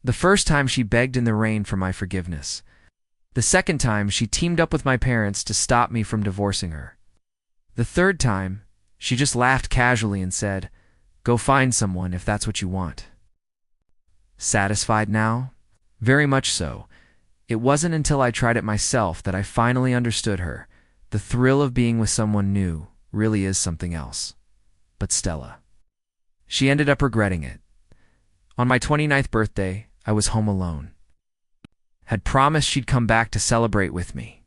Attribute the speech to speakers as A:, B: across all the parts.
A: The first time she begged in the rain for my forgiveness. The second time she teamed up with my parents to stop me from divorcing her. The third time, she just laughed casually and said, "Go find someone if that's what you want." Satisfied now? Very much so. It wasn't until I tried it myself that I finally understood her. The thrill of being with someone new really is something else. But Stella. She ended up regretting it. On my 29th birthday, I was home alone. Had promised she'd come back to celebrate with me.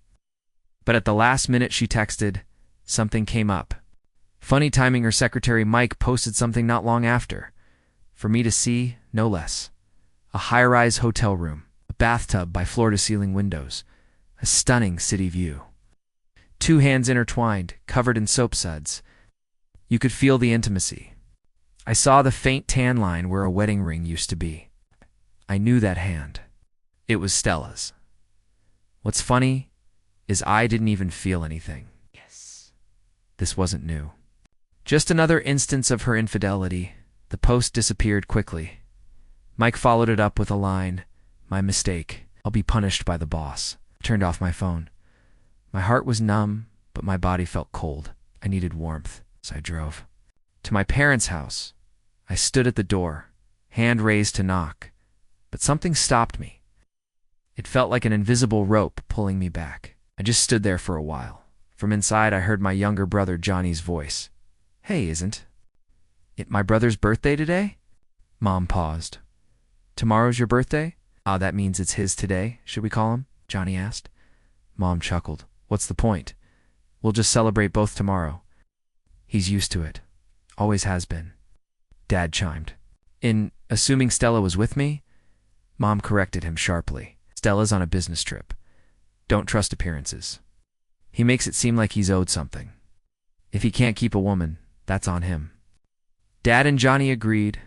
A: But at the last minute she texted, something came up. Funny timing, her secretary Mike posted something not long after. For me to see, no less. A high-rise hotel room, a bathtub by floor-to-ceiling windows, a stunning city view. Two hands intertwined, covered in soap suds. You could feel the intimacy. I saw the faint tan line where a wedding ring used to be. I knew that hand. It was Stella's. What's funny is I didn't even feel anything. Yes. This wasn't new. Just another instance of her infidelity. The post disappeared quickly. Mike followed it up with a line, "My mistake. I'll be punished by the boss." Turned off my phone. My heart was numb, but my body felt cold. I needed warmth, so I drove. To my parents' house. I stood at the door, hand raised to knock, but something stopped me. It felt like an invisible rope pulling me back. I just stood there for a while. From inside I heard my younger brother Johnny's voice. "Hey, isn't it my brother's birthday today?" Mom paused. "Tomorrow's your birthday?" "Ah, that means it's his today, should we call him?" Johnny asked. Mom chuckled. "What's the point? We'll just celebrate both tomorrow." "He's used to it. Always has been." Dad chimed. "In assuming Stella was with me?" Mom corrected him sharply. "Stella's on a business trip. Don't trust appearances. He makes it seem like he's owed something. If he can't keep a woman, that's on him." Dad and Johnny agreed,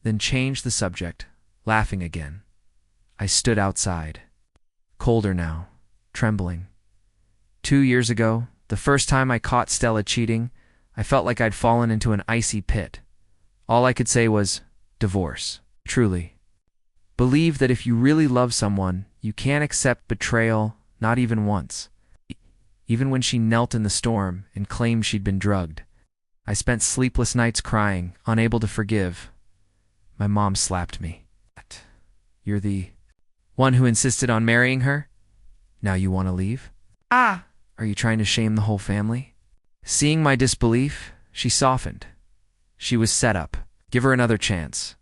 A: then changed the subject, laughing again. I stood outside. Colder now, trembling. 2 years ago, the first time I caught Stella cheating, I felt like I'd fallen into an icy pit. All I could say was, divorce. Truly. Believe that if you really love someone, you can't accept betrayal, not even once. Even when she knelt in the storm and claimed she'd been drugged. I spent sleepless nights crying, unable to forgive. My mom slapped me. "You're the one who insisted on marrying her? Now you want to leave? Ah! Are you trying to shame the whole family?" Seeing my disbelief, she softened. She was set up. Give her another chance.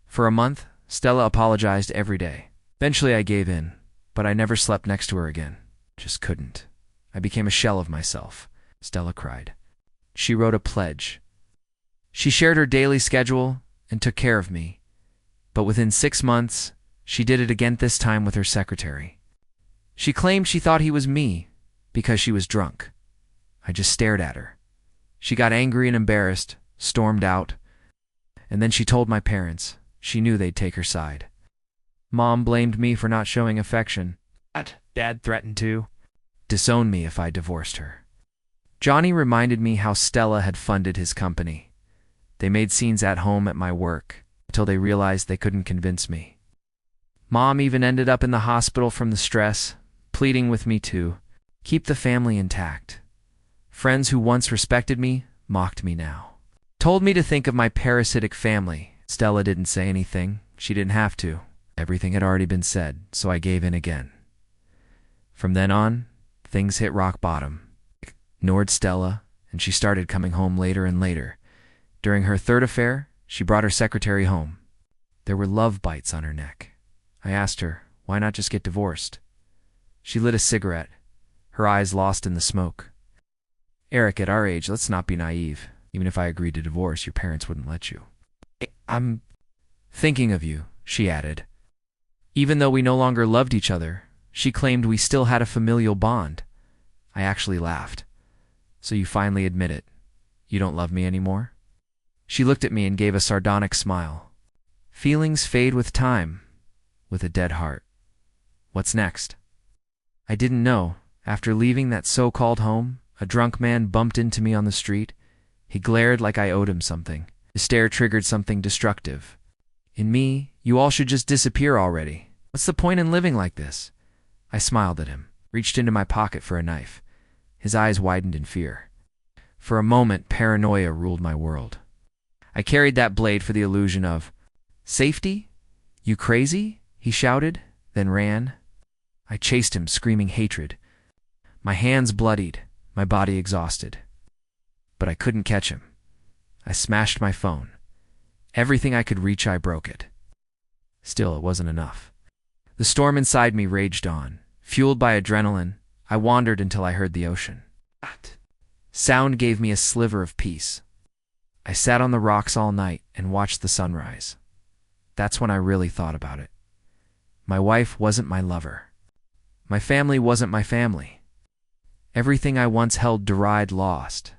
A: For a month, Stella apologized every day. Eventually I gave in, but I never slept next to her again. Just couldn't. I became a shell of myself. Stella cried. She wrote a pledge. She shared her daily schedule and took care of me. But within 6 months, she did it again, this time with her secretary. She claimed she thought he was me because she was drunk. I just stared at her. She got angry and embarrassed, stormed out, and then she told my parents. She knew they'd take her side. Mom blamed me for not showing affection. Dad threatened to disown me if I divorced her. Johnny reminded me how Stella had funded his company. They made scenes at home at my work until they realized they couldn't convince me. Mom even ended up in the hospital from the stress, pleading with me to keep the family intact. Friends who once respected me mocked me now. Told me to think of my parasitic family. Stella didn't say anything. She didn't have to. Everything had already been said, so I gave in again. From then on, things hit rock bottom. Ignored Stella, and she started coming home later and later. During her third affair, she brought her secretary home. There were love bites on her neck. I asked her, why not just get divorced? She lit a cigarette, her eyes lost in the smoke. Eric, at our age, let's not be naive. Even if I agreed to divorce, your parents wouldn't let you. I'm thinking of you, she added. Even though we no longer loved each other, she claimed we still had a familial bond. I actually laughed. So you finally admit it. You don't love me anymore? She looked at me and gave a sardonic smile. Feelings fade with time, with a dead heart. What's next? I didn't know. After leaving that so-called home, a drunk man bumped into me on the street. He glared like I owed him something. His stare triggered something destructive. In me, You all should just disappear already. What's the point in living like this? I smiled at him, reached into my pocket for a knife. His eyes widened in fear. For a moment, paranoia ruled my world. I carried that blade for the illusion of safety. You crazy? He shouted, then ran. I chased him, screaming hatred. My hands bloodied, my body exhausted. But I couldn't catch him. I smashed my phone. Everything I could reach, I broke it. Still, it wasn't enough. The storm inside me raged on. Fueled by adrenaline, I wandered until I heard the ocean. Sound gave me a sliver of peace. I sat on the rocks all night and watched the sunrise. That's when I really thought about it. My wife wasn't my lover. My family wasn't my family. Everything I once held dearly lost.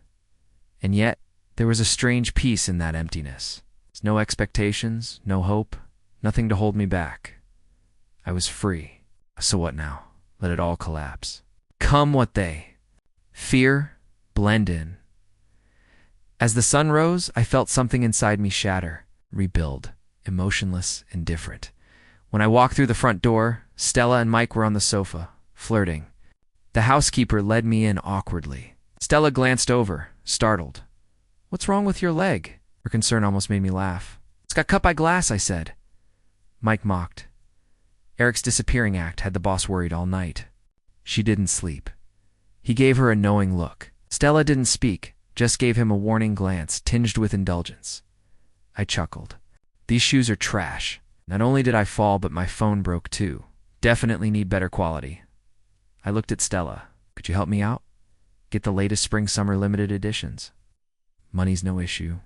A: And yet, there was a strange peace in that emptiness. No expectations, no hope, nothing to hold me back. I was free. So what now? Let it all collapse. Come what they. Fear, blend in. As the sun rose, I felt something inside me shatter, rebuild, emotionless and different. When I walked through the front door, Stella and Mike were on the sofa, flirting. The housekeeper led me in awkwardly. Stella glanced over, startled. What's wrong with your leg? Her concern almost made me laugh. It's got cut by glass, I said. Mike mocked. Eric's disappearing act had the boss worried all night. She didn't sleep. He gave her a knowing look. Stella didn't speak, just gave him a warning glance tinged with indulgence. I chuckled. These shoes are trash. Not only did I fall, but my phone broke too. Definitely need better quality. I looked at Stella. Could you help me out? Get the latest spring-summer limited editions. Money's no issue.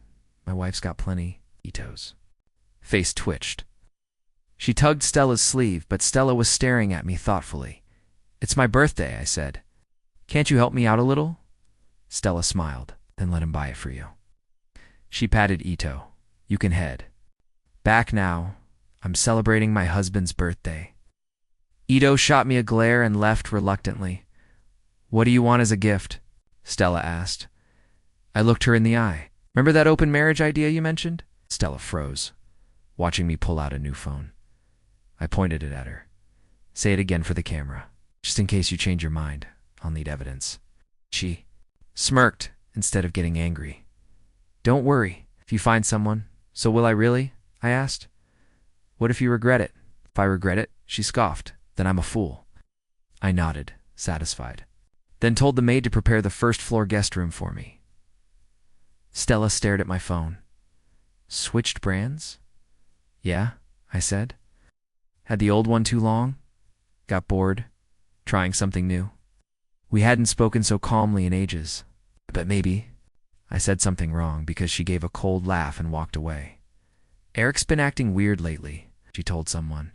A: My wife's got plenty. Ito's. Face twitched. She tugged Stella's sleeve, but Stella was staring at me thoughtfully. It's my birthday, I said. Can't you help me out a little? Stella smiled, then let him buy it for you. She patted Ito. You can head. Back now. I'm celebrating my husband's birthday. Ito shot me a glare and left reluctantly. What do you want as a gift? Stella asked. I looked her in the eye. Remember that open marriage idea you mentioned? Stella froze, watching me pull out a new phone. I pointed it at her. Say it again for the camera. Just in case you change your mind, I'll need evidence. She smirked instead of getting angry. Don't worry if you find someone. So will I really? I asked. What if you regret it? If I regret it, she scoffed. Then I'm a fool. I nodded, satisfied. Then told the maid to prepare the first-floor guest room for me. Stella stared at my phone. Switched brands? Yeah, I said. Had the old one too long? Got bored? Trying something new? We hadn't spoken so calmly in ages. But maybe I said something wrong because she gave a cold laugh and walked away. Eric's been acting weird lately, she told someone.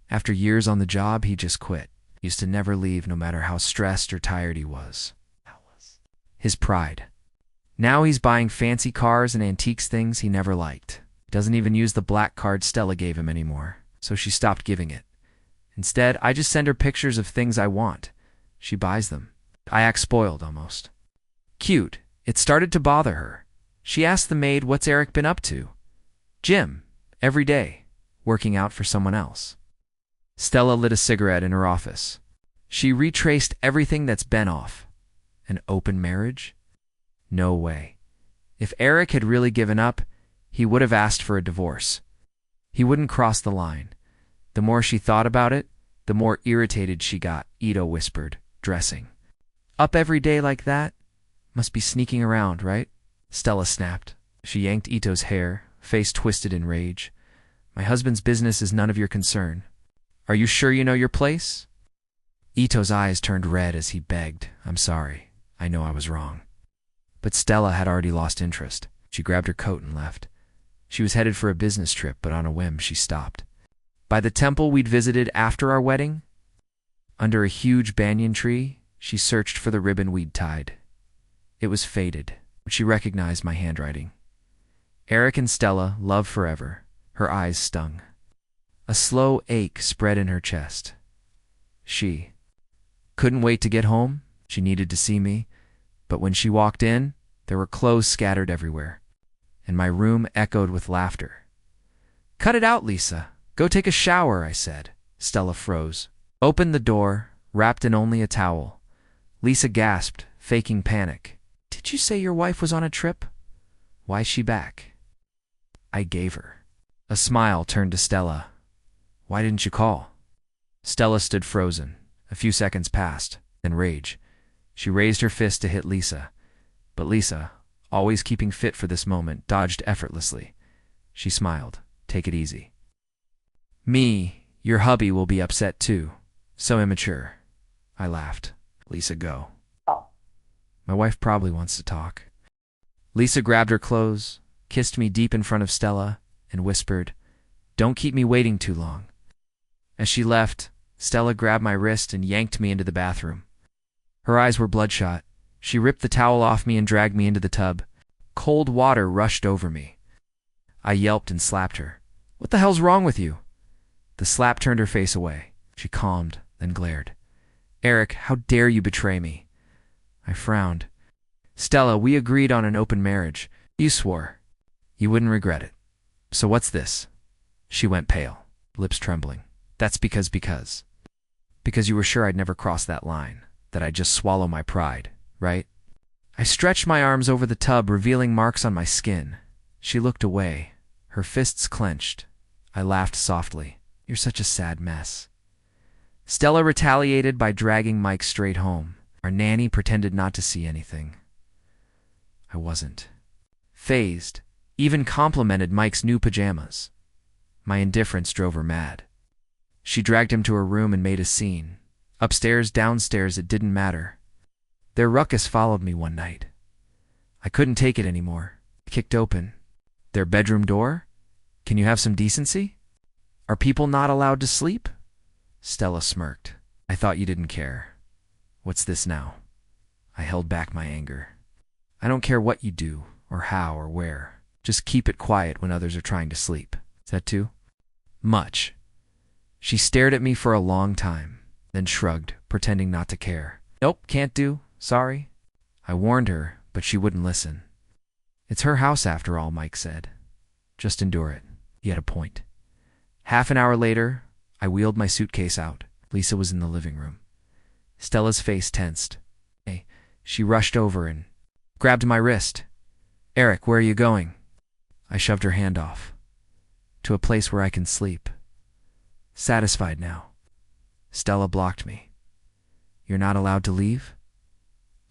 A: After years on the job, he just quit. He used to never leave no matter how stressed or tired he was. His pride. Now he's buying fancy cars and antiques things he never liked. Doesn't even use the black card Stella gave him anymore, so she stopped giving it. Instead, I just send her pictures of things I want. She buys them. I act spoiled almost. Cute. It started to bother her. She asked the maid what's Eric been up to. Gym. Every day. Working out for someone else. Stella lit a cigarette in her office. She retraced everything that's been off. An open marriage? No way. If Eric had really given up, he would have asked for a divorce. He wouldn't cross the line. The more she thought about it, the more irritated she got, Ito whispered, dressing. Up every day like that? Must be sneaking around, right? Stella snapped. She yanked Ito's hair, face twisted in rage. My husband's business is none of your concern. Are you sure you know your place? Ito's eyes turned red as he begged. I'm sorry. I know I was wrong. But Stella had already lost interest. She grabbed her coat and left. She was headed for a business trip, but on a whim she stopped. By the temple we'd visited after our wedding, under a huge banyan tree, she searched for the ribbon we'd tied. It was faded, but she recognized my handwriting. Eric and Stella, love forever. Her eyes stung. A slow ache spread in her chest. She couldn't wait to get home. She needed to see me. But when she walked in, there were clothes scattered everywhere, and my room echoed with laughter. Cut it out, Lisa. Go take a shower, I said. Stella froze. Opened the door, wrapped in only a towel. Lisa gasped, faking panic. Did you say your wife was on a trip? Why's she back? I gave her. A smile turned to Stella. Why didn't you call? Stella stood frozen. A few seconds passed, then rage. She raised her fist to hit Lisa. But Lisa, always keeping fit for this moment, dodged effortlessly. She smiled. Take it easy. Me, your hubby will be upset too. So immature. I laughed. Lisa, go. My wife probably wants to talk. Lisa grabbed her clothes, kissed me deep in front of Stella, and whispered, Don't keep me waiting too long. As she left, Stella grabbed my wrist and yanked me into the bathroom. Her eyes were bloodshot. She ripped the towel off me and dragged me into the tub. Cold water rushed over me. I yelped and slapped her. What the hell's wrong with you? The slap turned her face away. She calmed, then glared. Eric, how dare you betray me? I frowned. Stella, we agreed on an open marriage. You swore. You wouldn't regret it. So what's this? She went pale, lips trembling. That's because you were sure I'd never cross that line, that I'd just swallow my pride, right? I stretched my arms over the tub, revealing marks on my skin. She looked away, her fists clenched. I laughed softly. You're such a sad mess. Stella retaliated by dragging Mike straight home. Our nanny pretended not to see anything. I wasn't. Fazed, even complimented Mike's new pajamas. My indifference drove her mad. She dragged him to her room and made a scene. Upstairs, downstairs, it didn't matter. Their ruckus followed me one night. I couldn't take it anymore. I kicked open their bedroom door. Can you have some decency? Are people not allowed to sleep? Stella smirked. I thought you didn't care. What's this now? I held back my anger. I don't care what you do, or how, or where. Just keep it quiet when others are trying to sleep. Is that too much? She stared at me for a long time, then shrugged, pretending not to care. Nope, can't do. Sorry. I warned her, but she wouldn't listen. It's her house after all, Mike said. Just endure it. He had a point. Half an hour later, I wheeled my suitcase out. Lisa was in the living room. Stella's face tensed. Hey, she rushed over and grabbed my wrist. Eric, where are you going? I shoved her hand off. To a place where I can sleep. Satisfied now. Stella blocked me. You're not allowed to leave?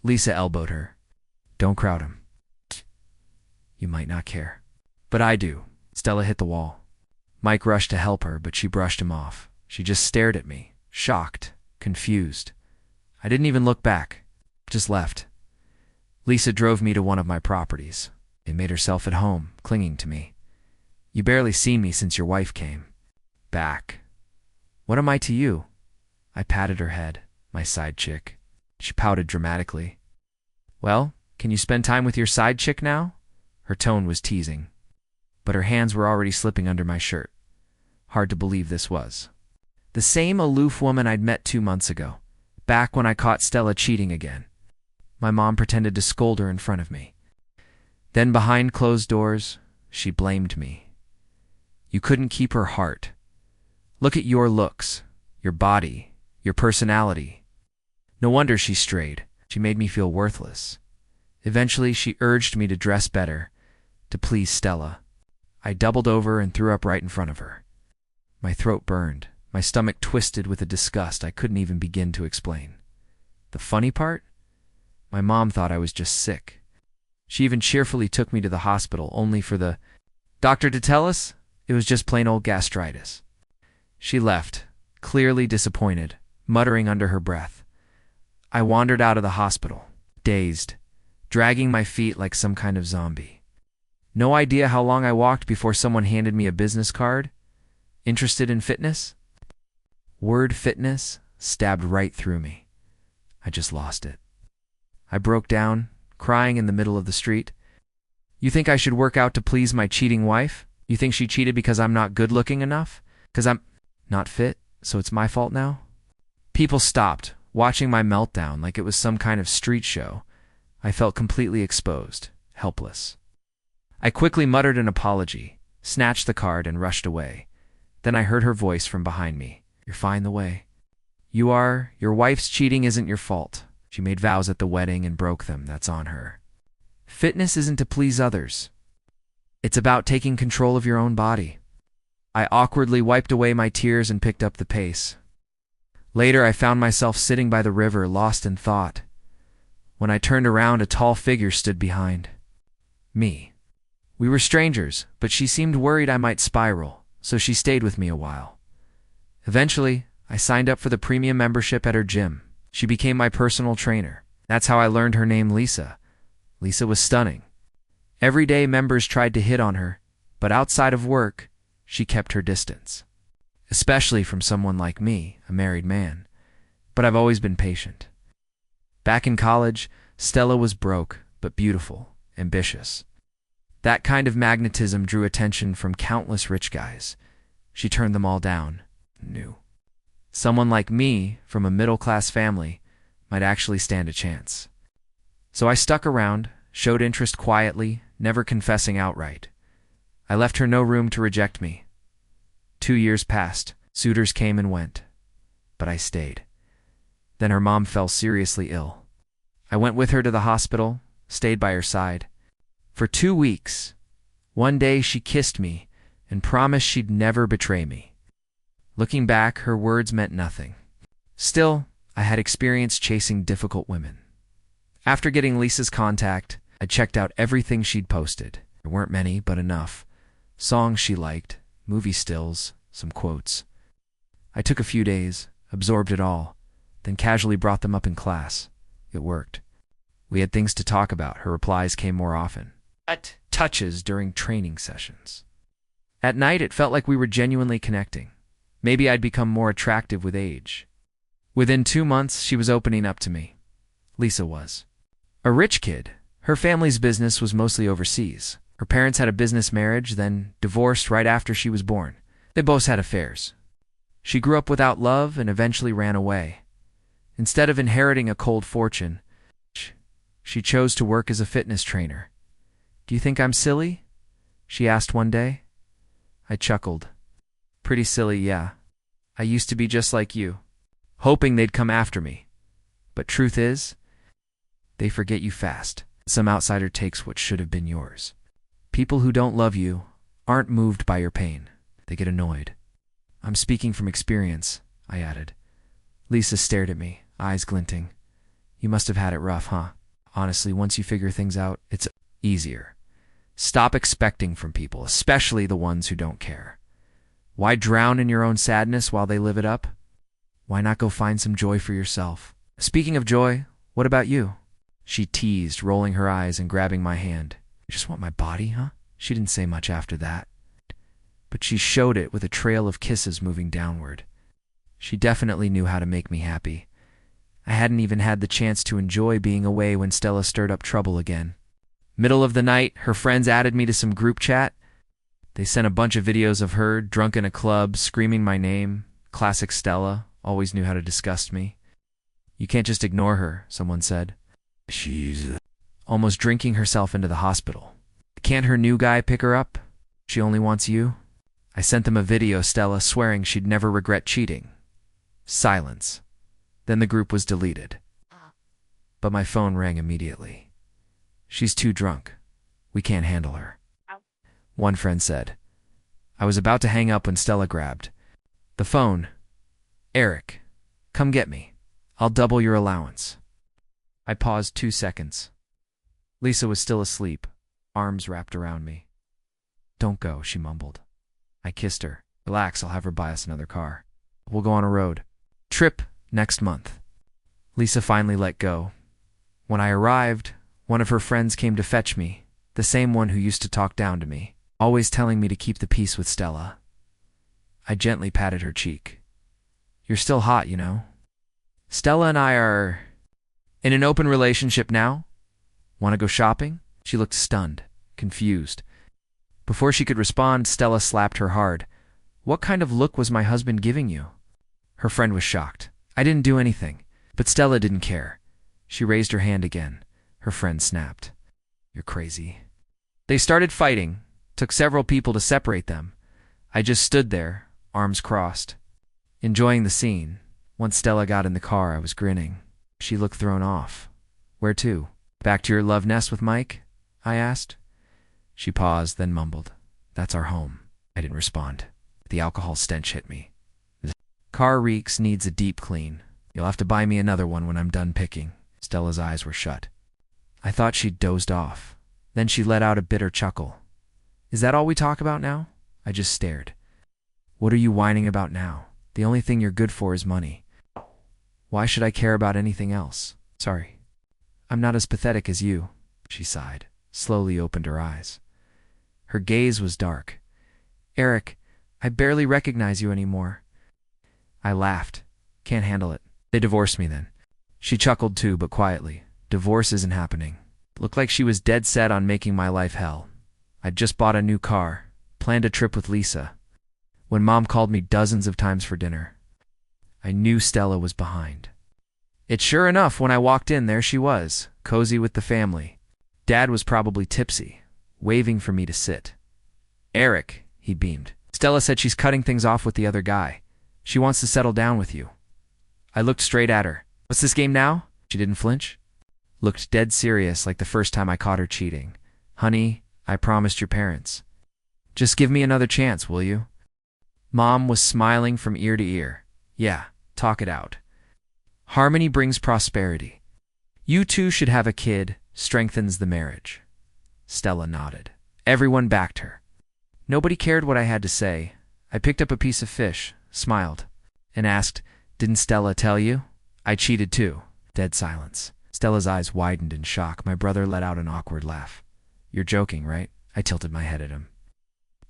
A: Lisa elbowed her. Don't crowd him. You might not care. But I do. Stella hit the wall. Mike rushed to help her, but she brushed him off. She just stared at me, shocked, confused. I didn't even look back, just left. Lisa drove me to one of my properties and made herself at home, clinging to me. You barely seen me since your wife came. Back. What am I to you? I patted her head, my side chick. She pouted dramatically. Well, can you spend time with your side chick now? Her tone was teasing, but her hands were already slipping under my shirt. Hard to believe this was the same aloof woman I'd met 2 months ago, back when I caught Stella cheating again. My mom pretended to scold her in front of me. Then behind closed doors, she blamed me. You couldn't keep her heart. Look at your looks, your body, your personality. No wonder she strayed. She made me feel worthless. Eventually, she urged me to dress better, to please Stella. I doubled over and threw up right in front of her. My throat burned. My stomach twisted with a disgust I couldn't even begin to explain. The funny part? My mom thought I was just sick. She even cheerfully took me to the hospital, only for the doctor to tell us it was just plain old gastritis. She left, clearly disappointed, muttering under her breath. I wandered out of the hospital, dazed, dragging my feet like some kind of zombie. No idea how long I walked before someone handed me a business card. Interested in fitness? Word fitness stabbed right through me. I just lost it. I broke down, crying in the middle of the street. You think I should work out to please my cheating wife? You think she cheated because I'm not good looking enough? Because I'm not fit, so it's my fault now? People stopped, watching my meltdown like it was some kind of street show. I felt completely exposed, helpless. I quickly muttered an apology, snatched the card, and rushed away. Then I heard her voice from behind me. "You're fine the way. You are. Your wife's cheating isn't your fault. She made vows at the wedding and broke them. That's on her. Fitness isn't to please others. It's about taking control of your own body." I awkwardly wiped away my tears and picked up the pace. Later, I found myself sitting by the river, lost in thought. When I turned around, a tall figure stood behind me. We were strangers, but she seemed worried I might spiral, so she stayed with me a while. Eventually, I signed up for the premium membership at her gym. She became my personal trainer. That's how I learned her name, Lisa. Lisa was stunning. Every day, members tried to hit on her, but outside of work, she kept her distance. Especially from someone like me, a married man. But I've always been patient. Back in college, Stella was broke, but beautiful, ambitious. That kind of magnetism drew attention from countless rich guys. She turned them all down. Knew. Someone like me, from a middle-class family, might actually stand a chance. So I stuck around, showed interest quietly, never confessing outright. I left her no room to reject me. 2 years passed. Suitors came and went. But I stayed. Then her mom fell seriously ill. I went with her to the hospital, stayed by her side. For 2 weeks, one day she kissed me and promised she'd never betray me. Looking back, her words meant nothing. Still, I had experience chasing difficult women. After getting Lisa's contact, I checked out everything she'd posted. There weren't many, but enough. Songs she liked, movie stills, some quotes. I took a few days, absorbed it all, then casually brought them up in class. It worked. We had things to talk about. Her replies came more often. Touches during training sessions. At night, it felt like we were genuinely connecting. Maybe I'd become more attractive with age. Within 2 months, she was opening up to me. Lisa was. A rich kid. Her family's business was mostly overseas. Her parents had a business marriage, then divorced right after she was born. They both had affairs. She grew up without love and eventually ran away. Instead of inheriting a cold fortune, she chose to work as a fitness trainer. "Do you think I'm silly?" she asked one day. I chuckled. "Pretty silly, yeah. I used to be just like you, hoping they'd come after me. But truth is, they forget you fast. Some outsider takes what should have been yours. People who don't love you aren't moved by your pain. They get annoyed." "I'm speaking from experience," I added. Lisa stared at me, eyes glinting. "You must have had it rough, huh? Honestly, once you figure things out, it's easier. Stop expecting from people, especially the ones who don't care. Why drown in your own sadness while they live it up? Why not go find some joy for yourself? Speaking of joy, what about you?" She teased, rolling her eyes and grabbing my hand. "You just want my body, huh?" She didn't say much after that. But she showed it with a trail of kisses moving downward. She definitely knew how to make me happy. I hadn't even had the chance to enjoy being away when Stella stirred up trouble again. Middle of the night, her friends added me to some group chat. They sent a bunch of videos of her, drunk in a club, screaming my name. Classic Stella, always knew how to disgust me. "You can't just ignore her," someone said. "She's almost drinking herself into the hospital. Can't her new guy pick her up? She only wants you." I sent them a video, Stella swearing she'd never regret cheating. Silence. Then the group was deleted. But my phone rang immediately. "She's too drunk. We can't handle her," one friend said. I was about to hang up when Stella grabbed the phone. "Eric, come get me. I'll double your allowance." I paused 2 seconds. Lisa was still asleep, arms wrapped around me. "Don't go," she mumbled. I kissed her. "Relax, I'll have her buy us another car. We'll go on a road trip next month." Lisa finally let go. When I arrived, one of her friends came to fetch me, the same one who used to talk down to me, always telling me to keep the peace with Stella. I gently patted her cheek. "You're still hot, you know. Stella and I are in an open relationship now. Want to go shopping?" She looked stunned, confused. Before she could respond, Stella slapped her hard. "What kind of look was my husband giving you?" Her friend was shocked. "I didn't do anything." But Stella didn't care. She raised her hand again. Her friend snapped. "You're crazy." They started fighting. Took several people to separate them. I just stood there, arms crossed, enjoying the scene. Once Stella got in the car, I was grinning. She looked thrown off. Where to? Back to your love nest with Mike? I asked. She paused, then mumbled, That's our home. I didn't respond. The alcohol stench hit me. The car reeks, needs a deep clean. You'll have to buy me another one when I'm done picking. Stella's eyes were shut. I thought she'd dozed off. Then she let out a bitter chuckle. Is that all we talk about now? I just stared. What are you whining about now? The only thing you're good for is money. Why should I care about anything else? Sorry. I'm not as pathetic as you, she sighed, slowly opened her eyes. Her gaze was dark. Eric, I barely recognize you anymore. I laughed. Can't handle it. They divorced me then. She chuckled too, but quietly. Divorce isn't happening. Looked like she was dead set on making my life hell. I'd just bought a new car, planned a trip with Lisa. When Mom called me dozens of times for dinner, I knew Stella was behind. It's sure enough, when I walked in, there she was, cozy with the family. Dad was probably tipsy, waving for me to sit. Eric, he beamed. Stella said she's cutting things off with the other guy. She wants to settle down with you. I looked straight at her. What's this game now? She didn't flinch. Looked dead serious, like the first time I caught her cheating. Honey, I promised your parents. Just give me another chance, will you? Mom was smiling from ear to ear. Yeah, talk it out. Harmony brings prosperity. You two should have a kid, strengthens the marriage. Stella nodded. Everyone backed her. Nobody cared what I had to say. I picked up a piece of fish, smiled, and asked, Didn't Stella tell you? I cheated too. Dead silence. Stella's eyes widened in shock. My brother let out an awkward laugh. You're joking, right? I tilted my head at him.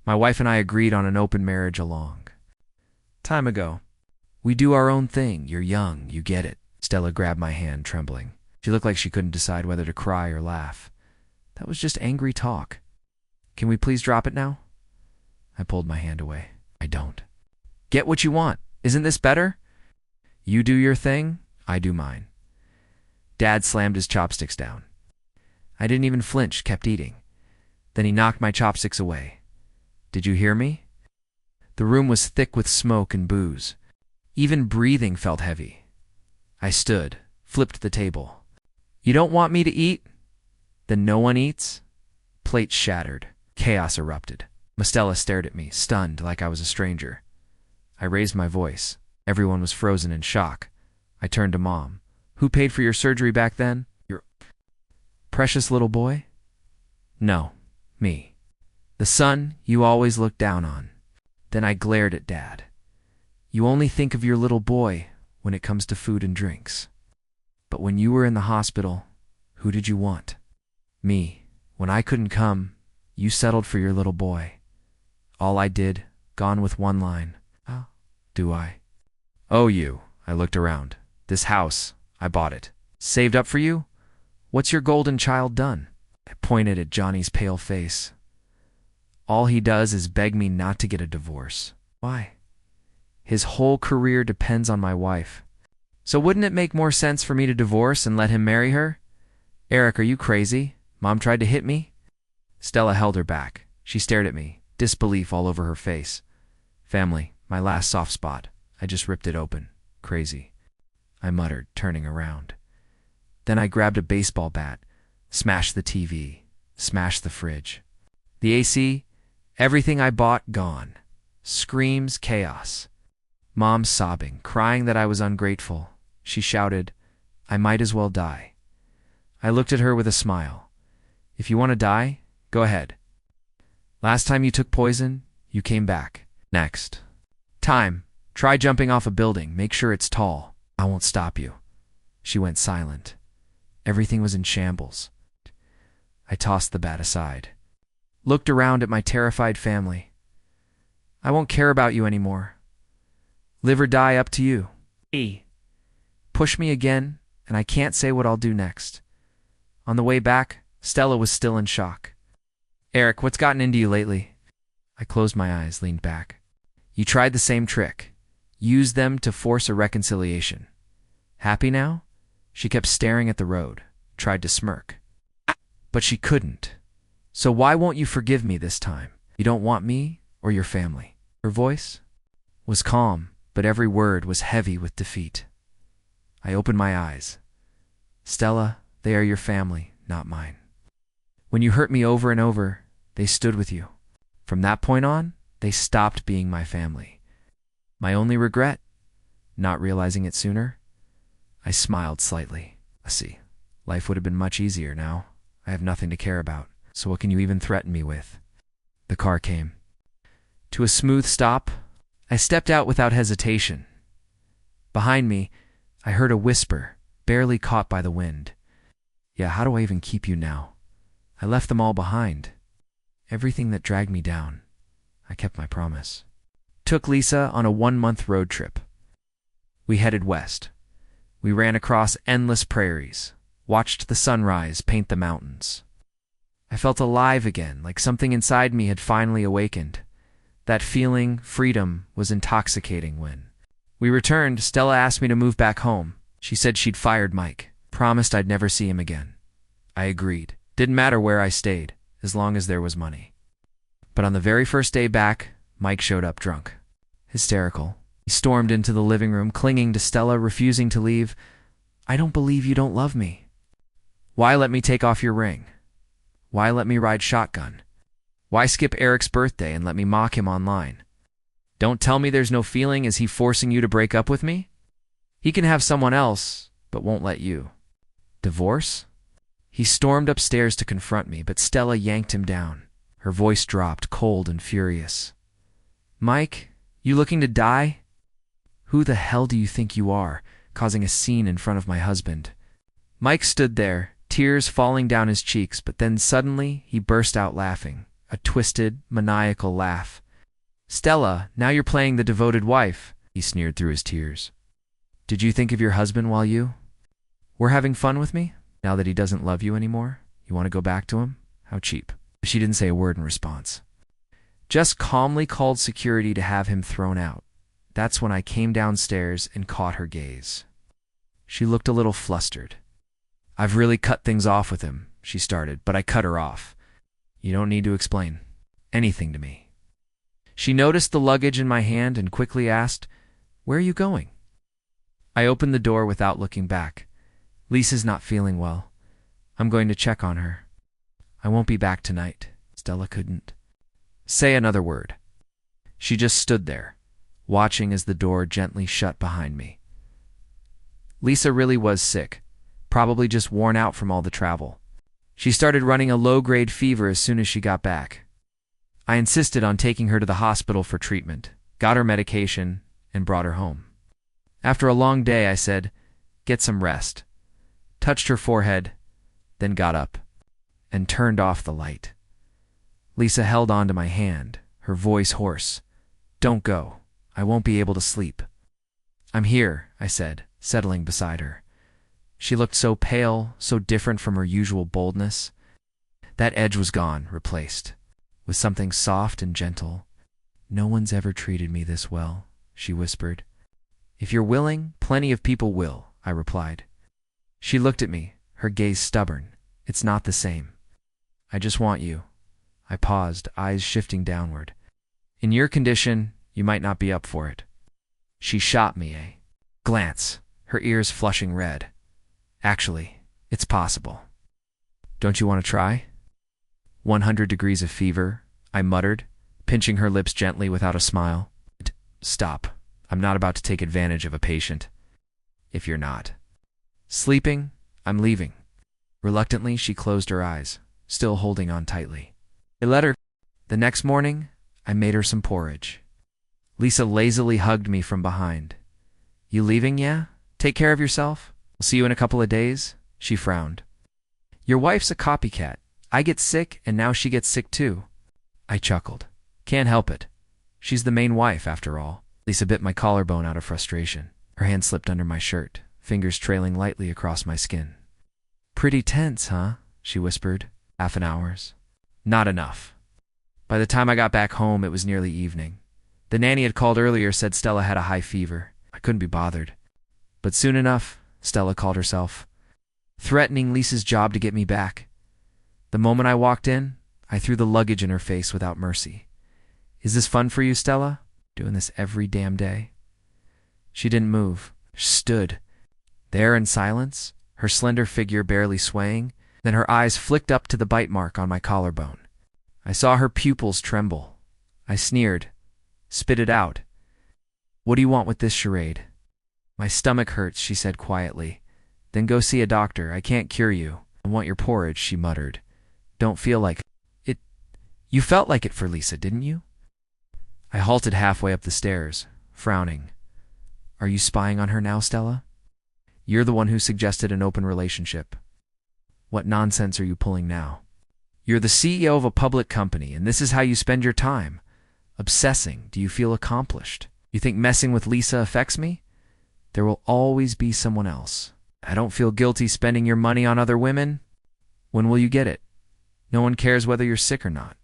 A: My wife and I agreed on an open marriage a long time ago. We do our own thing. You're young, you get it. Stella grabbed my hand, trembling. She looked like she couldn't decide whether to cry or laugh. That was just angry talk. Can we please drop it now? I pulled my hand away. I don't. Get what you want. Isn't this better? You do your thing, I do mine. Dad slammed his chopsticks down. I didn't even flinch, kept eating. Then he knocked my chopsticks away. Did you hear me? The room was thick with smoke and booze. Even breathing felt heavy. I stood, flipped the table. You don't want me to eat? Then no one eats? Plates shattered. Chaos erupted. Stella stared at me, stunned like I was a stranger. I raised my voice. Everyone was frozen in shock. I turned to Mom. Who paid for your surgery back then? Your precious little boy? No, me. The son you always looked down on. Then I glared at Dad. You only think of your little boy when it comes to food and drinks. But when you were in the hospital, who did you want? Me. When I couldn't come, you settled for your little boy. All I did, gone with one line. Oh, do I? Oh, you. I looked around. This house, I bought it. Saved up for you? What's your golden child done? I pointed at Johnny's pale face. All he does is beg me not to get a divorce. Why? His whole career depends on my wife. So wouldn't it make more sense for me to divorce and let him marry her? Eric, are you crazy? Mom tried to hit me? Stella held her back. She stared at me, disbelief all over her face. Family, my last soft spot. I just ripped it open. Crazy. I muttered, turning around. Then I grabbed a baseball bat, smashed the TV, smashed the fridge. The AC, everything I bought, gone. Screams, chaos. Mom sobbing, crying that I was ungrateful. She shouted, I might as well die. I looked at her with a smile. If you want to die, go ahead. Last time you took poison, you came back. Next time, try jumping off a building. Make sure it's tall. I won't stop you. She went silent. Everything was in shambles. I tossed the bat aside. Looked around at my terrified family. I won't care about you anymore. Live or die, up to you. Push me again, and I can't say what I'll do next. On the way back, Stella was still in shock. Eric, what's gotten into you lately? I closed my eyes, leaned back. You tried the same trick. Used them to force a reconciliation. Happy now? She kept staring at the road, tried to smirk. But she couldn't. So why won't you forgive me this time? You don't want me or your family? Her voice? was calm, but every word was heavy with defeat. I opened my eyes. Stella, they are your family, not mine. When you hurt me over and over, they stood with you. From that point on, they stopped being my family. My only regret? Not realizing it sooner? I smiled slightly. I see. Life would have been much easier now. I have nothing to care about, so what can you even threaten me with? The car came. To a smooth stop, I stepped out without hesitation. Behind me, I heard a whisper, barely caught by the wind. Yeah, how do I even keep you now? I left them all behind. Everything that dragged me down. I kept my promise. Took Lisa on a 1-month road trip. We headed west. We ran across endless prairies, watched the sunrise paint the mountains. I felt alive again, like something inside me had finally awakened. That feeling, freedom, was intoxicating when we returned. Stella asked me to move back home. She said she'd fired Mike, promised I'd never see him again. I agreed. Didn't matter where I stayed, as long as there was money. But on the very first day back, Mike showed up drunk. Hysterical. He stormed into the living room, clinging to Stella, refusing to leave. I don't believe you don't love me. Why let me take off your ring? Why let me ride shotgun? Why skip Eric's birthday and let me mock him online? Don't tell me there's no feeling. Is he forcing you to break up with me? He can have someone else, but won't let you. Divorce? He stormed upstairs to confront me, but Stella yanked him down. Her voice dropped, cold and furious. Mike, you looking to die? Who the hell do you think you are, causing a scene in front of my husband? Mike stood there, tears falling down his cheeks, but then suddenly he burst out laughing, a twisted, maniacal laugh. Stella, now you're playing the devoted wife, he sneered through his tears. Did you think of your husband while you were having fun with me? Now that he doesn't love you anymore, you want to go back to him? How cheap. She didn't say a word in response. Just calmly called security to have him thrown out. That's when I came downstairs and caught her gaze. She looked a little flustered. I've really cut things off with him, she started, but I cut her off. You don't need to explain anything to me. She noticed the luggage in my hand and quickly asked, Where are you going? I opened the door without looking back. Lisa's not feeling well. I'm going to check on her. I won't be back tonight. Stella couldn't say another word. She just stood there, watching as the door gently shut behind me. Lisa really was sick, probably just worn out from all the travel. She started running a low-grade fever as soon as she got back. I insisted on taking her to the hospital for treatment, got her medication, and brought her home. After a long day, I said, Get some rest. Touched her forehead, then got up and turned off the light. Lisa held onto my hand, her voice hoarse. Don't go. I won't be able to sleep. I'm here, I said, settling beside her. She looked so pale, so different from her usual boldness. That edge was gone, replaced with something soft and gentle. No one's ever treated me this well, she whispered. If you're willing, plenty of people will, I replied. She looked at me, her gaze stubborn. It's not the same. I just want you. I paused, eyes shifting downward. In your condition, you might not be up for it. She shot me a glance, her ears flushing red. Actually, it's possible. Don't you want to try? 100 degrees of fever, I muttered, pinching her lips gently without a smile. Stop. I'm not about to take advantage of a patient. If you're not sleeping, I'm leaving. Reluctantly, she closed her eyes, still holding on tightly. I let her. The next morning, I made her some porridge. Lisa lazily hugged me from behind. You leaving, yeah? Take care of yourself. I'll see you in a couple of days. She frowned. Your wife's a copycat. I get sick, and now she gets sick too. I chuckled. Can't help it. She's the main wife, after all. Lisa bit my collarbone out of frustration. Her hand slipped under my shirt, fingers trailing lightly across my skin. Pretty tense, huh? She whispered. Half an hour's. Not enough. By the time I got back home, it was nearly evening. The nanny had called earlier, said Stella had a high fever. I couldn't be bothered. But soon enough, Stella called herself, threatening Lisa's job to get me back. The moment I walked in, I threw the luggage in her face without mercy. Is this fun for you, Stella? Doing this every damn day? She didn't move. She stood there in silence, her slender figure barely swaying. Then her eyes flicked up to the bite mark on my collarbone. I saw her pupils tremble. I sneered, spit it out. What do you want with this charade? My stomach hurts, she said quietly. Then go see a doctor. I can't cure you. I want your porridge, she muttered. Don't feel like it. You felt like it for Lisa, didn't you? I halted halfway up the stairs, frowning. Are you spying on her now, Stella? You're the one who suggested an open relationship. What nonsense are you pulling now? You're the CEO of a public company, and this is how you spend your time. Obsessing. Do you feel accomplished? You think messing with Lisa affects me? There will always be someone else. I don't feel guilty spending your money on other women. When will you get it? No one cares whether you're sick or not.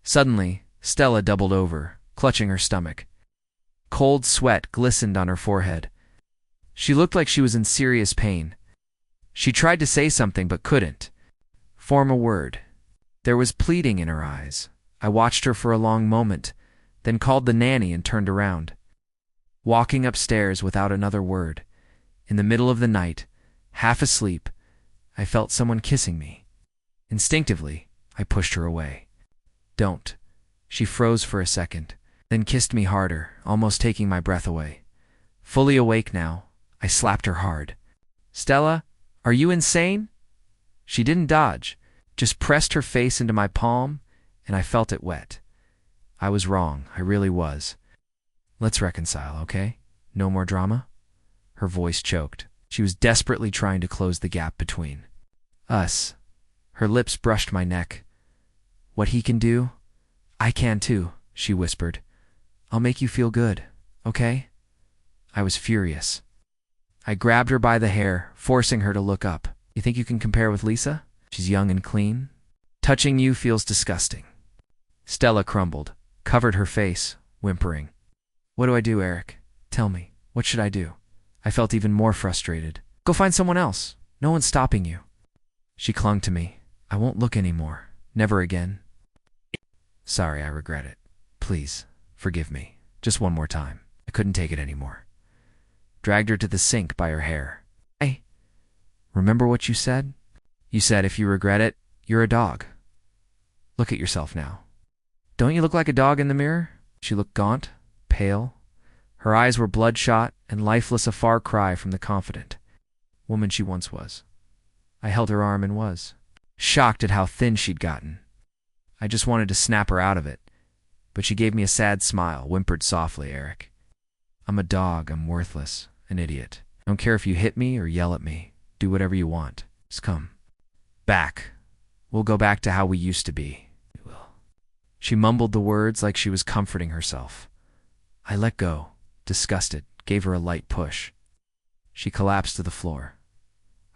A: Suddenly, Stella doubled over, clutching her stomach. Cold sweat glistened on her forehead. She looked like she was in serious pain. She tried to say something but couldn't form a word. There was pleading in her eyes. I watched her for a long moment, then called the nanny and turned around. Walking upstairs without another word, in the middle of the night, half asleep, I felt someone kissing me. Instinctively, I pushed her away. Don't. She froze for a second, then kissed me harder, almost taking my breath away. Fully awake now, I slapped her hard. Stella, are you insane? She didn't dodge, just pressed her face into my palm, and I felt it wet. I was wrong, I really was. Let's reconcile, okay? No more drama? Her voice choked. She was desperately trying to close the gap between us. Her lips brushed my neck. What he can do, I can too, she whispered. I'll make you feel good, okay? I was furious. I grabbed her by the hair, forcing her to look up. You think you can compare with Lisa? She's young and clean. Touching you feels disgusting. Stella crumbled, covered her face, whimpering. What do I do, Eric? Tell me, what should I do? I felt even more frustrated. Go find someone else. No one's stopping you. She clung to me. I won't look anymore. Never again. Sorry, I regret it. Please, forgive me. Just one more time. I couldn't take it anymore. Dragged her to the sink by her hair. Hey, remember what you said? You said if you regret it, you're a dog. Look at yourself now. Don't you look like a dog in the mirror? She looked gaunt, pale. Her eyes were bloodshot and lifeless, a far cry from the confident woman she once was. I held her arm and was shocked at how thin she'd gotten. I just wanted to snap her out of it, but she gave me a sad smile, whimpered softly, Eric. I'm a dog, I'm worthless, an idiot. I don't care if you hit me or yell at me. Do whatever you want. Just come. Back. We'll go back to how we used to be. We will. She mumbled the words like she was comforting herself. I let go, disgusted, gave her a light push. She collapsed to the floor.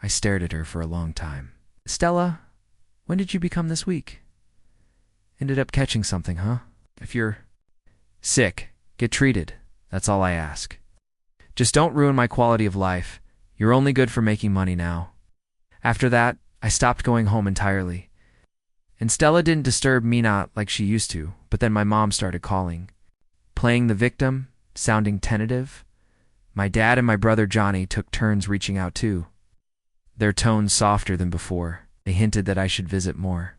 A: I stared at her for a long time. Stella, when did you become this weak? Ended up catching something, huh? If you're sick, get treated. That's all I ask. Just don't ruin my quality of life. You're only good for making money now. After that, I stopped going home entirely. And Stella didn't disturb me not like she used to, but then my mom started calling. Playing the victim, sounding tentative. My dad and my brother Johnny took turns reaching out too. Their tones softer than before. They hinted that I should visit more.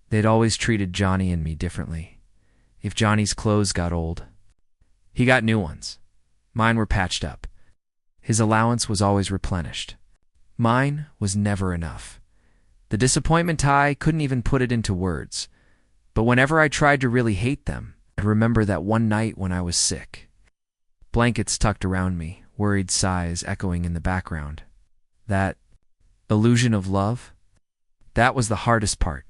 A: They'd always treated Johnny and me differently. If Johnny's clothes got old, he got new ones. Mine were patched up. His allowance was always replenished. Mine was never enough. The disappointment I couldn't even put it into words. But whenever I tried to really hate them, I'd remember that one night when I was sick. Blankets tucked around me, worried sighs echoing in the background. That illusion of love, that was the hardest part.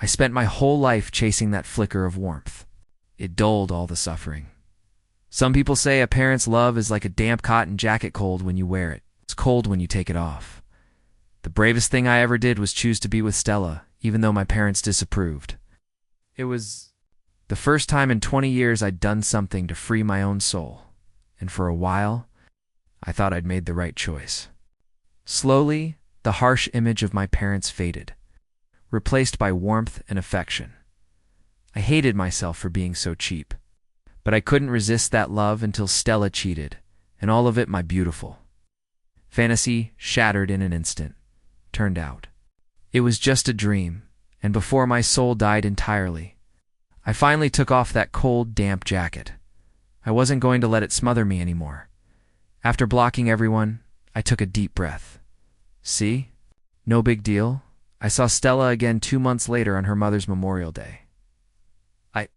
A: I spent my whole life chasing that flicker of warmth. It dulled all the suffering. Some people say a parent's love is like a damp cotton jacket, cold when you wear it. It's cold when you take it off. The bravest thing I ever did was choose to be with Stella, even though my parents disapproved. It was the first time in 20 years I'd done something to free my own soul, and for a while, I thought I'd made the right choice. Slowly, the harsh image of my parents faded, replaced by warmth and affection. I hated myself for being so cheap. But I couldn't resist that love until Stella cheated, and all of it my beautiful fantasy shattered in an instant. Turned out it was just a dream, and before my soul died entirely, I finally took off that cold, damp jacket. I wasn't going to let it smother me anymore. After blocking everyone, I took a deep breath. See? No big deal. I saw Stella again 2 months later on her mother's Memorial Day. I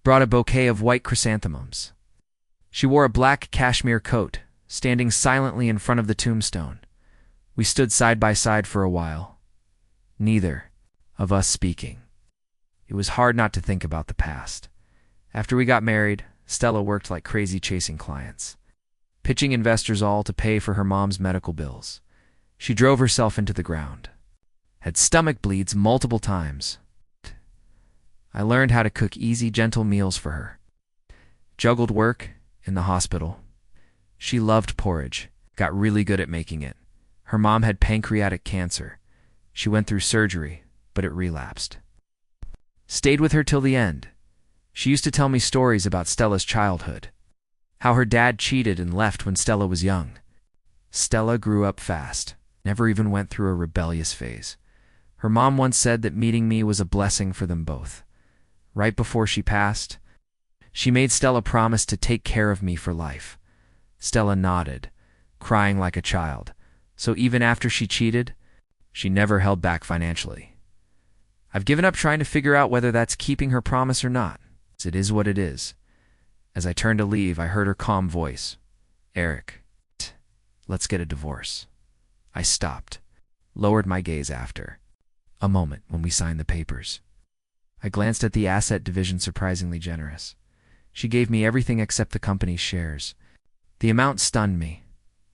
A: brought a bouquet of white chrysanthemums. She wore a black cashmere coat, standing silently in front of the tombstone. We stood side by side for a while, neither of us speaking. It was hard not to think about the past. After we got married, Stella worked like crazy chasing clients, pitching investors all to pay for her mom's medical bills. She drove herself into the ground, had stomach bleeds multiple times. I learned how to cook easy, gentle meals for her. Juggled work in the hospital. She loved porridge, got really good at making it. Her mom had pancreatic cancer. She went through surgery, but it relapsed. Stayed with her till the end. She used to tell me stories about Stella's childhood, how her dad cheated and left when Stella was young. Stella grew up fast, never even went through a rebellious phase. Her mom once said that meeting me was a blessing for them both. Right before she passed, she made Stella promise to take care of me for life. Stella nodded, crying like a child. So even after she cheated, she never held back financially. I've given up trying to figure out whether that's keeping her promise or not. It is what it is. As I turned to leave, I heard her calm voice. Eric, let's get a divorce. I stopped, lowered my gaze after a moment when we signed the papers. I glanced at the asset division, surprisingly generous. She gave me everything except the company's shares. The amount stunned me.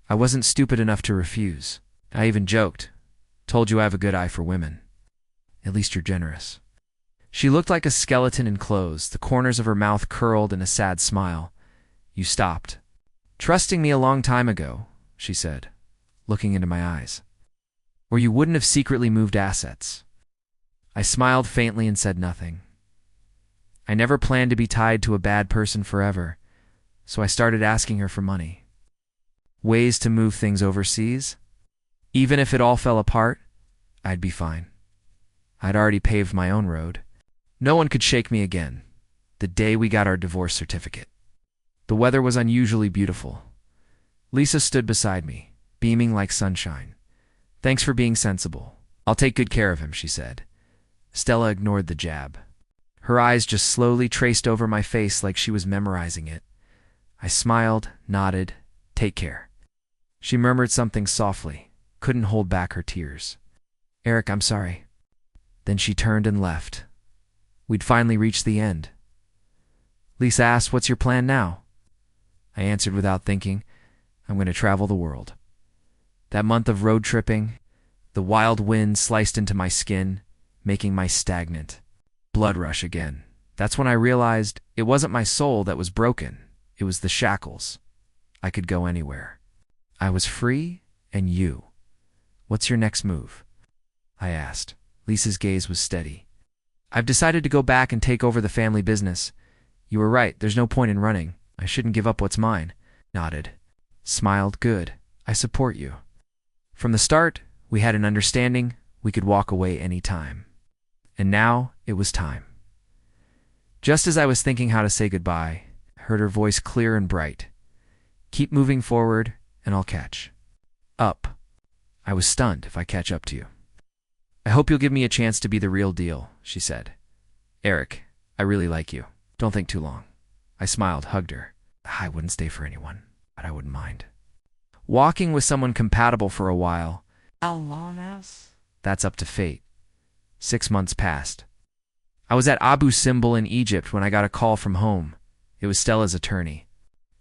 A: I wasn't stupid enough to refuse. I even joked. Told you I have a good eye for women. At least you're generous. She looked like a skeleton in clothes, the corners of her mouth curled in a sad smile. You stopped trusting me a long time ago, she said, looking into my eyes. Or you wouldn't have secretly moved assets. I smiled faintly and said nothing. I never planned to be tied to a bad person forever, so I started asking her for money. Ways to move things overseas. Even if it all fell apart, I'd be fine. I'd already paved my own road. No one could shake me again. The day we got our divorce certificate. The weather was unusually beautiful. Lisa stood beside me, beaming like sunshine. Thanks for being sensible. I'll take good care of him, she said. Stella ignored the jab. Her eyes just slowly traced over my face like she was memorizing it. I smiled, nodded. Take care. She murmured something softly, couldn't hold back her tears. Eric, I'm sorry. Then she turned and left. We'd finally reached the end. Lisa asked, what's your plan now? I answered without thinking, I'm going to travel the world. That month of road tripping, the wild wind sliced into my skin, making my stagnant blood rush again. That's when I realized it wasn't my soul that was broken. It was the shackles. I could go anywhere. I was free, and you. What's your next move? I asked. Lisa's gaze was steady. I've decided to go back and take over the family business. You were right, there's no point in running. I shouldn't give up what's mine. Nodded. Smiled. Good. I support you. From the start, we had an understanding we could walk away any time. And now it was time. Just as I was thinking how to say goodbye, I heard her voice clear and bright. Keep moving forward, and I'll catch up. I was stunned. If I catch up to you. I hope you'll give me a chance to be the real deal, she said. Eric, I really like you. Don't think too long. I smiled, hugged her. I wouldn't stay for anyone, but I wouldn't mind. Walking with someone compatible for a while. How long else? That's up to fate. 6 months passed. I was at Abu Simbel in Egypt when I got a call from home. It was Stella's attorney.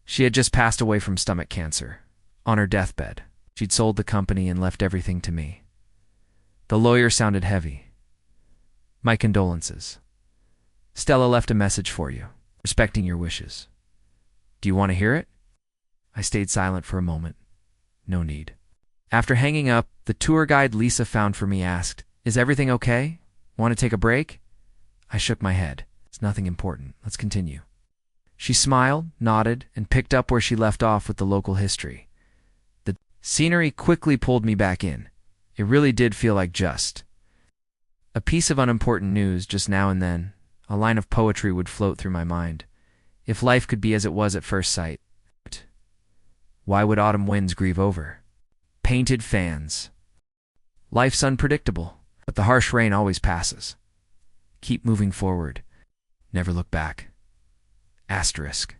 A: She had just passed away from stomach cancer. On her deathbed, she'd sold the company and left everything to me. The lawyer sounded heavy. My condolences. Stella left a message for you, respecting your wishes. Do you want to hear it? I stayed silent for a moment. No need. After hanging up, the tour guide Lisa found for me asked, Is everything okay? Want to take a break? I shook my head. It's nothing important. Let's continue. She smiled, nodded, and picked up where she left off with the local history. The scenery quickly pulled me back in. It really did feel like just a piece of unimportant news. Just now and then, a line of poetry would float through my mind. If life could be as it was at first sight, why would autumn winds grieve over painted fans? Life's unpredictable, but the harsh rain always passes. Keep moving forward. Never look back. Asterisk.